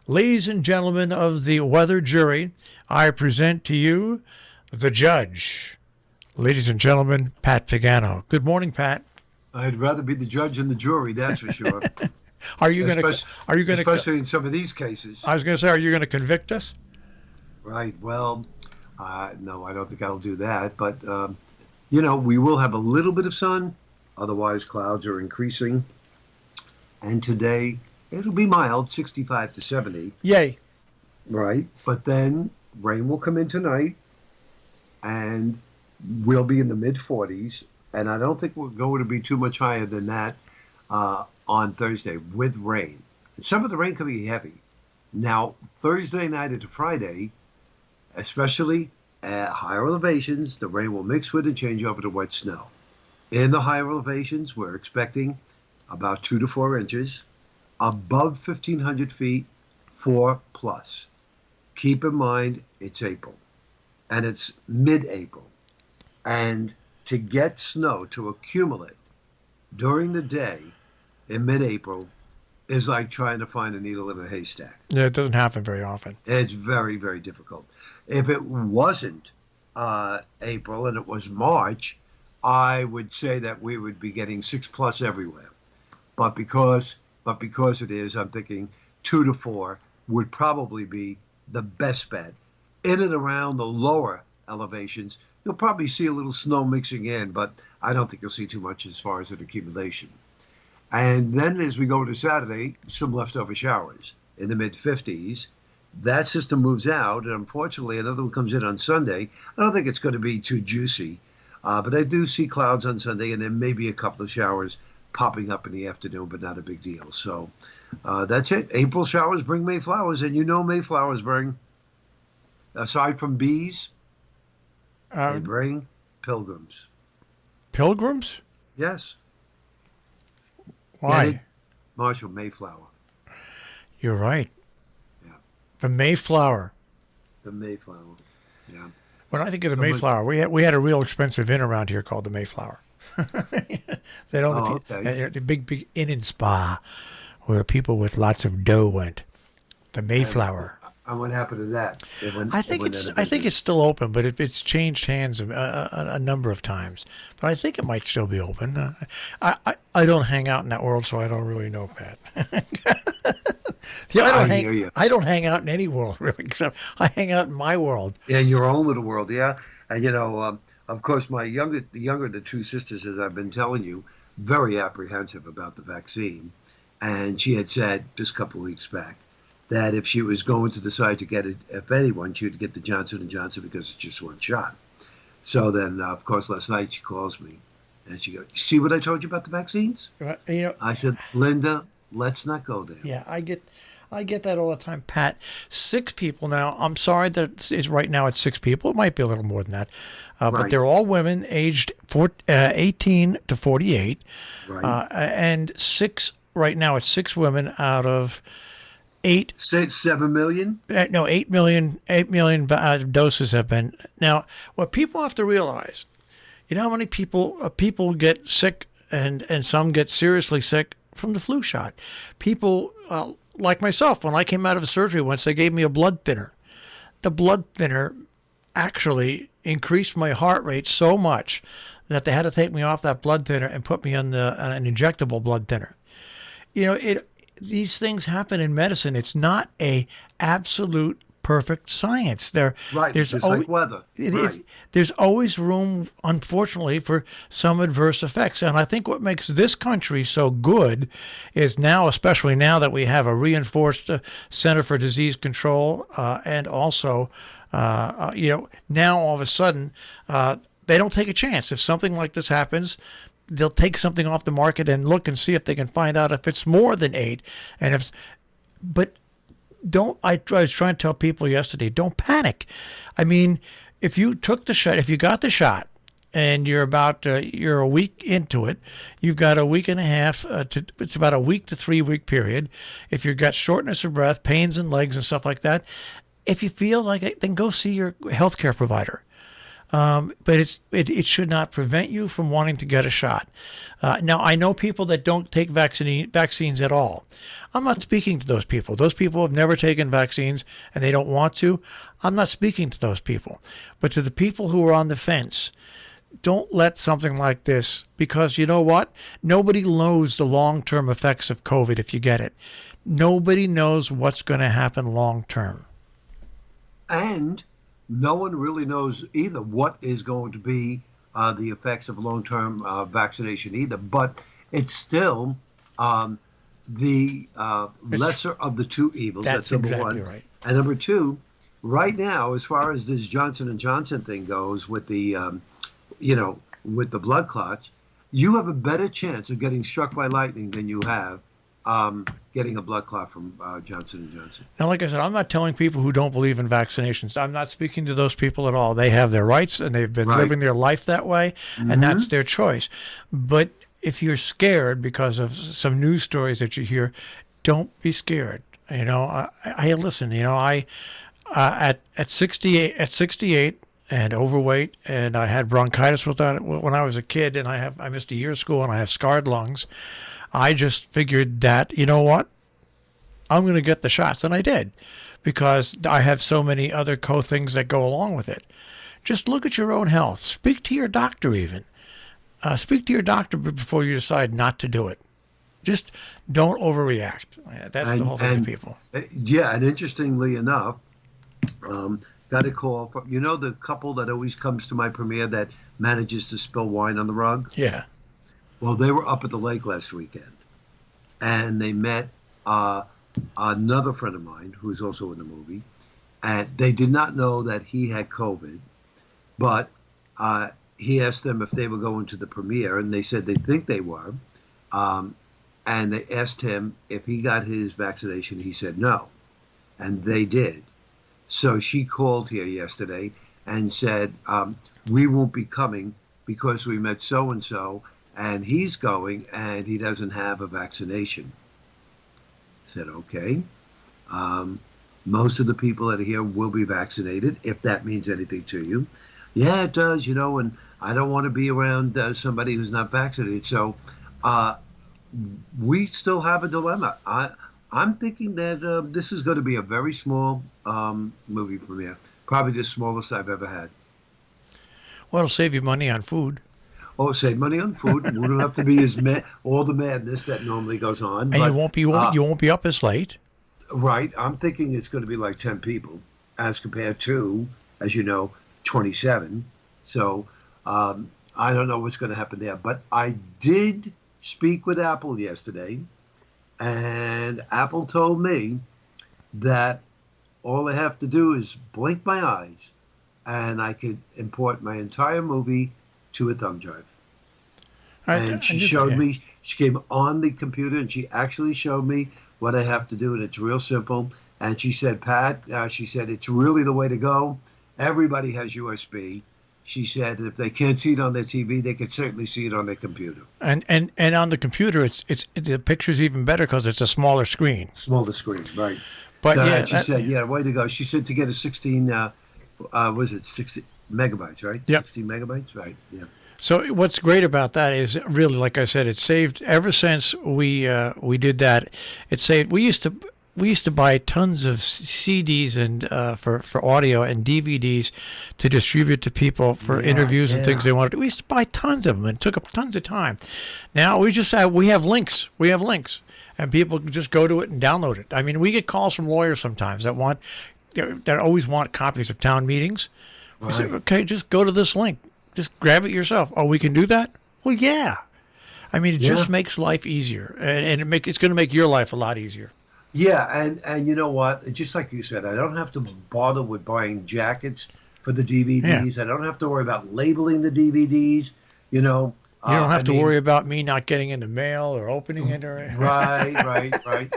Ladies and gentlemen of the weather jury, I present to you the judge. Ladies and gentlemen, Pat Pagano. Good morning, Pat. I'd rather be the judge and the jury, that's for sure. Are you going to especially in some of these cases? I was going to say, are you going to convict us? Right. Well, no, I don't think I'll do that. But we will have a little bit of sun. Otherwise, clouds are increasing. And today, it'll be mild, 65 to 70. Yay. Right. But then rain will come in tonight, and we'll be in the mid-40s. And I don't think we're going to be too much higher than that on Thursday with rain. Some of the rain could be heavy. Now, Thursday night into Friday, especially at higher elevations, the rain will mix with and change over to wet snow. In the higher elevations, we're expecting about 2 to 4 inches. Above 1,500 feet, 4 plus. Keep in mind, it's April, and it's mid-April. And to get snow to accumulate during the day in mid-April is like trying to find a needle in a haystack. Yeah, it doesn't happen very often. It's very, very difficult. If it wasn't April and it was March, I would say that we would be getting 6 plus everywhere. But because it is, I'm thinking 2 to 4 would probably be the best bet. In and around the lower elevations, you'll probably see a little snow mixing in, but I don't think you'll see too much as far as an accumulation. And then as we go to Saturday, some leftover showers in the mid-50s. That system moves out, and unfortunately another one comes in on Sunday. I don't think it's going to be too juicy, but I do see clouds on Sunday, and then maybe a couple of showers popping up in the afternoon, but not a big deal. So that's it. April showers bring May flowers, and you know May flowers bring, aside from bees, they bring pilgrims. Pilgrims? Yes. Why? Marshall, Mayflower. You're right. Yeah. The Mayflower. The Mayflower. Yeah. When I think of the Mayflower, we had a real expensive inn around here called the Mayflower. They don't. Okay. The big inn and spa where people with lots of dough went. The Mayflower. And what happened to that? I think it's still open, but it's changed hands a number of times. But I think it might still be open. I don't hang out in that world, so I don't really know, Pat. I don't hang out in any world really, except I hang out in my world. In your own little world, yeah. And of course, the younger of the two sisters, as I've been telling you, very apprehensive about the vaccine, and she had said just a couple of weeks back that if she was going to decide to get it, if anyone, she would get the Johnson & Johnson because it's just one shot. So then, of course, last night she calls me and she goes, "You see what I told you about the vaccines?" I said, "Linda, let's not go there." Yeah, I get that all the time, Pat. 6 people now. I'm sorry that it's right now it's 6 people. It might be a little more than that. But they're all women aged 18 to 48. Right. And 6, right now it's 6 women out of 7 million? No, 8 million. 8 million doses have been. Now, what people have to realize, you know how many people get sick and some get seriously sick from the flu shot. People like myself, when I came out of surgery once, they gave me a blood thinner. The blood thinner actually increased my heart rate so much that they had to take me off that blood thinner and put me on an injectable blood thinner. These things happen in medicine. It's not a absolute perfect science. There's like weather. There's always room, unfortunately, for some adverse effects. And I think what makes this country so good is now, especially now that we have a reinforced Center for Disease Control, and also, now all of a sudden, they don't take a chance. If something like this happens, they'll take something off the market and look and see if they can find out if it's more than 8. And I was trying to tell people yesterday, don't panic. I mean, if you got the shot and you're a week into it, you've got a week and a half it's about a week to 3 week period. If you've got shortness of breath, pains in legs and stuff like that, if you feel like it, then go see your healthcare provider. But it should not prevent you from wanting to get a shot. Now, I know people that don't take vaccines at all. I'm not speaking to those people. Those people have never taken vaccines and they don't want to. I'm not speaking to those people. But to the people who are on the fence, don't let something like this, because you know what? Nobody knows the long-term effects of COVID if you get it. Nobody knows what's going to happen long-term. And no one really knows either what is going to be the effects of long-term vaccination either. But it's still the lesser of the two evils. That's number exactly one. Right. And number two, right now, as far as this Johnson & Johnson thing goes with the, with the blood clots, you have a better chance of getting struck by lightning than you have getting a blood clot from Johnson & Johnson. Now, like I said, I'm not telling people who don't believe in vaccinations. I'm not speaking to those people at all. They have their rights, and they've been living their life that way, and that's their choice. But if you're scared because of some news stories that you hear, don't be scared. I listen. At 68 and overweight, and I had bronchitis when I was a kid, and I missed a year of school, and I have scarred lungs. I just figured that, you know what, I'm going to get the shots, and I did, because I have so many other things that go along with it. Just look at your own health. Speak to your doctor even. Speak to your doctor before you decide not to do it. Just don't overreact. That's the whole thing to people. Yeah, and interestingly enough, got a call from, the couple that always comes to my premiere that manages to spill wine on the rug? Yeah. Well, they were up at the lake last weekend, and they met another friend of mine who's also in the movie, and they did not know that he had COVID, but he asked them if they were going to the premiere, and they said they think they were, and they asked him if he got his vaccination. He said no, and they did. So she called here yesterday and said, we won't be coming because we met so-and-so, and he's going, and he doesn't have a vaccination. I said, okay. Most of the people that are here will be vaccinated, if that means anything to you. Yeah, it does, and I don't want to be around somebody who's not vaccinated. So we still have a dilemma. I'm thinking that this is going to be a very small movie premiere, probably the smallest I've ever had. Well, it'll save you money on food. Oh, save money on food. We don't have to be all the madness that normally goes on. And but, you won't be up as late. Right. I'm thinking it's going to be like 10 people as compared to, as you know, 27. So I don't know what's going to happen there. But I did speak with Apple yesterday, and Apple told me that all I have to do is blink my eyes, and I could import my entire movie to a thumb drive. And she showed me, she came on the computer and she actually showed me what I have to do, and it's real simple. And she said, Pat, she said, it's really the way to go. Everybody has USB. She said if they can't see it on their TV, they could certainly see it on their computer. And on the computer, the picture's even better because it's a smaller screen. Smaller screen, right. But so she said, yeah, way to go. She said to get a 16, 60 megabytes, right? Yep. 16 megabytes, right, yeah. So what's great about that is really, like I said, it saved ever since we did that. It saved. We used to buy tons of CDs and for audio and DVDs to distribute to people for interviews and things they wanted. We used to buy tons of them, and it took up tons of time. Now we have links. We have links, and people can just go to it and download it. I mean, we get calls from lawyers sometimes that always want copies of town meetings. Right. We say, okay, just go to this link. Just grab it yourself. Oh, we can do that? Well, yeah. I mean, it just makes life easier, and it's going to make your life a lot easier. Yeah, and you know what? Just like you said, I don't have to bother with buying jackets for the DVDs. Yeah. I don't have to worry about labeling the DVDs. You don't have to worry about me not getting in the mail or opening it. Or right.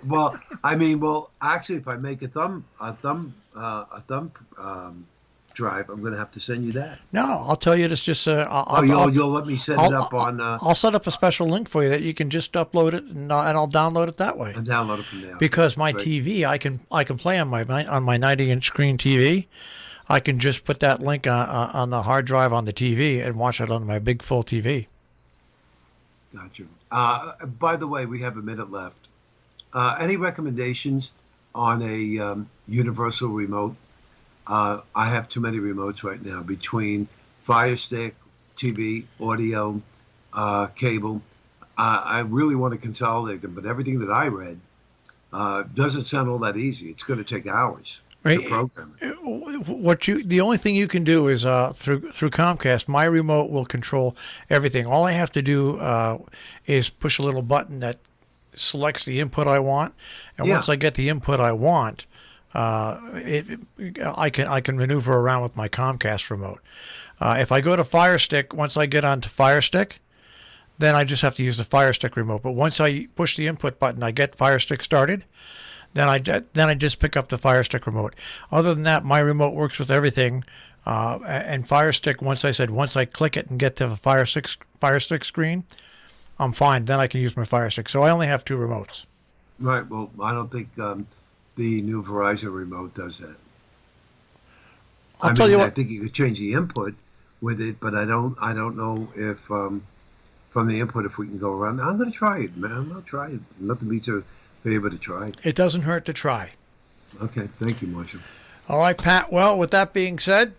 Well, actually, if I make a thumb drive, I'm going to have to send you that. No, I'll tell you this. Just you'll let me set it up on. I'll set up a special link for you that you can just upload it, and I'll download it that way. And download it from there. Because my TV, I can play on my 90-inch screen TV. I can just put that link on the hard drive on the TV and watch it on my big full TV. Gotcha. By the way, we have a minute left. Any recommendations on a universal remote? I have too many remotes right now between Fire Stick, TV, audio, cable. I really want to consolidate them, but everything that I read doesn't sound all that easy. It's going to take hours to program it. The only thing you can do is through Comcast, my remote will control everything. All I have to do is push a little button that selects the input I want, and once I get the input I want, I can maneuver around with my Comcast remote. If I go to Fire Stick, once I get onto Fire Stick, then I just have to use the Fire Stick remote. But once I push the input button, I get Fire Stick started. Then I just pick up the Fire Stick remote. Other than that, my remote works with everything. And Fire Stick, once I click it and get to the Fire Stick screen, I'm fine. Then I can use my Fire Stick. So I only have 2 remotes. Right. Well, I don't think the new Verizon remote does that. I'll tell you what. I think you could change the input with it, but I don't know if from the input if we can go around. I'm going to try it, man. I'm going to try it. Nothing beats to be able to try it. It doesn't hurt to try. Okay. Thank you, Marshall. All right, Pat. Well, with that being said,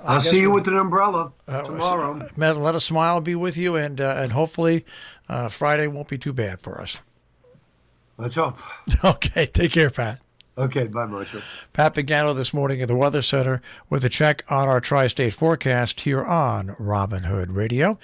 I'll see you with an umbrella tomorrow. Let a smile be with you, and hopefully Friday won't be too bad for us. Let's hope. Okay, take care, Pat. Okay, bye, Marshall. Pat Pagano this morning at the Weather Center with a check on our tri-state forecast here on Robin Hood Radio.